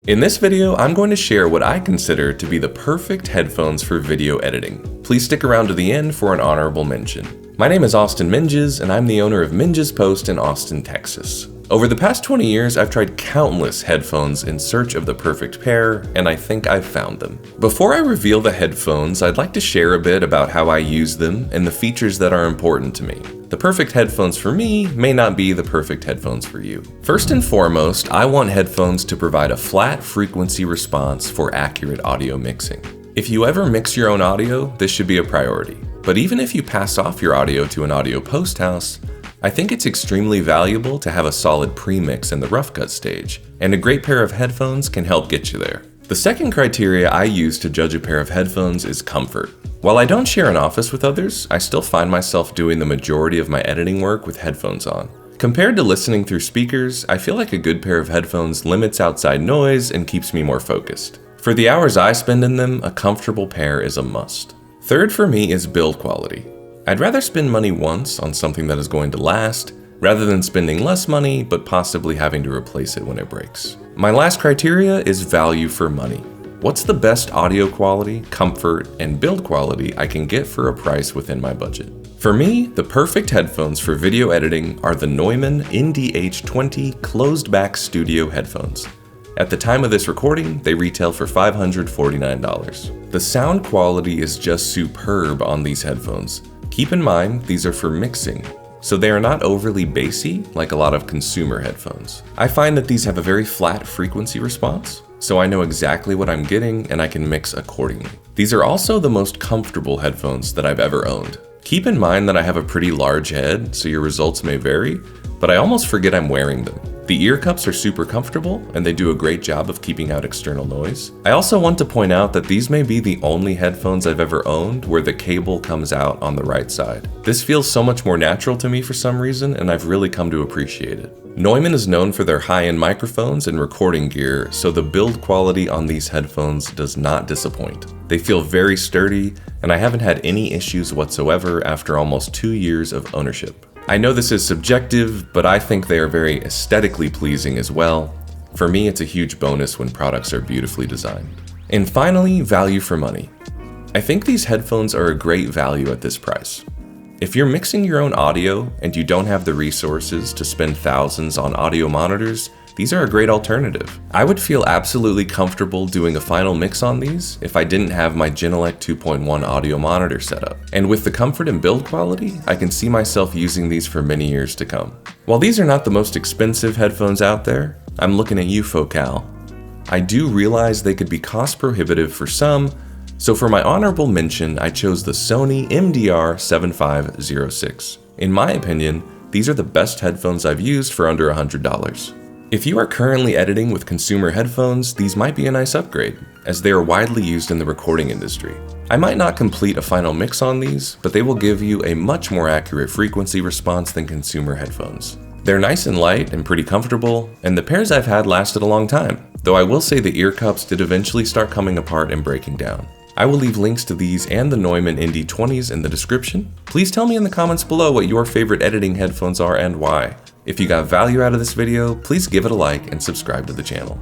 In this video, I'm going to share what I consider to be the perfect headphones for video editing. Please stick around to the end for an honorable mention. My name is Austen Menges, and I'm the owner of Menges Post in Austin, Texas. Over the past 20 years, I've tried countless headphones in search of the perfect pair, and I think I've found them. Before I reveal the headphones, I'd like to share a bit about how I use them and the features that are important to me. The perfect headphones for me may not be the perfect headphones for you. First and foremost, I want headphones to provide a flat frequency response for accurate audio mixing. If you ever mix your own audio, this should be a priority. But even if you pass off your audio to an audio post house, I think it's extremely valuable to have a solid pre-mix in the rough cut stage, and a great pair of headphones can help get you there. The second criteria I use to judge a pair of headphones is comfort. While I don't share an office with others, I still find myself doing the majority of my editing work with headphones on. Compared to listening through speakers, I feel like a good pair of headphones limits outside noise and keeps me more focused. For the hours I spend in them, a comfortable pair is a must. Third for me is build quality. I'd rather spend money once on something that is going to last, rather than spending less money but possibly having to replace it when it breaks. My last criteria is value for money. What's the best audio quality, comfort, and build quality I can get for a price within my budget? For me, the perfect headphones for video editing are the Neumann NDH20 closed-back studio headphones. At the time of this recording, they retail for $549. The sound quality is just superb on these headphones. Keep in mind, these are for mixing, so they are not overly bassy like a lot of consumer headphones. I find that these have a very flat frequency response, so I know exactly what I'm getting and I can mix accordingly. These are also the most comfortable headphones that I've ever owned. Keep in mind that I have a pretty large head, so your results may vary, but I almost forget I'm wearing them. The ear cups are super comfortable, and they do a great job of keeping out external noise. I also want to point out that these may be the only headphones I've ever owned where the cable comes out on the right side. This feels so much more natural to me for some reason, and I've really come to appreciate it. Neumann is known for their high-end microphones and recording gear, so the build quality on these headphones does not disappoint. They feel very sturdy, and I haven't had any issues whatsoever after almost 2 years of ownership. I know this is subjective, but I think they are very aesthetically pleasing as well. For me, it's a huge bonus when products are beautifully designed. And finally, value for money. I think these headphones are a great value at this price. If you're mixing your own audio and you don't have the resources to spend thousands on audio monitors, these are a great alternative. I would feel absolutely comfortable doing a final mix on these if I didn't have my Genelec 2.1 audio monitor setup. And with the comfort and build quality, I can see myself using these for many years to come. While these are not the most expensive headphones out there, I'm looking at you, Focal. I do realize they could be cost prohibitive for some, so for my honorable mention, I chose the Sony MDR7506. In my opinion, these are the best headphones I've used for under $100. If you are currently editing with consumer headphones, these might be a nice upgrade, as they are widely used in the recording industry. I might not complete a final mix on these, but they will give you a much more accurate frequency response than consumer headphones. They're nice and light and pretty comfortable, and the pairs I've had lasted a long time, though I will say the ear cups did eventually start coming apart and breaking down. I will leave links to these and the Neumann ND20s in the description. Please tell me in the comments below what your favorite editing headphones are and why. If you got value out of this video, please give it a like and subscribe to the channel.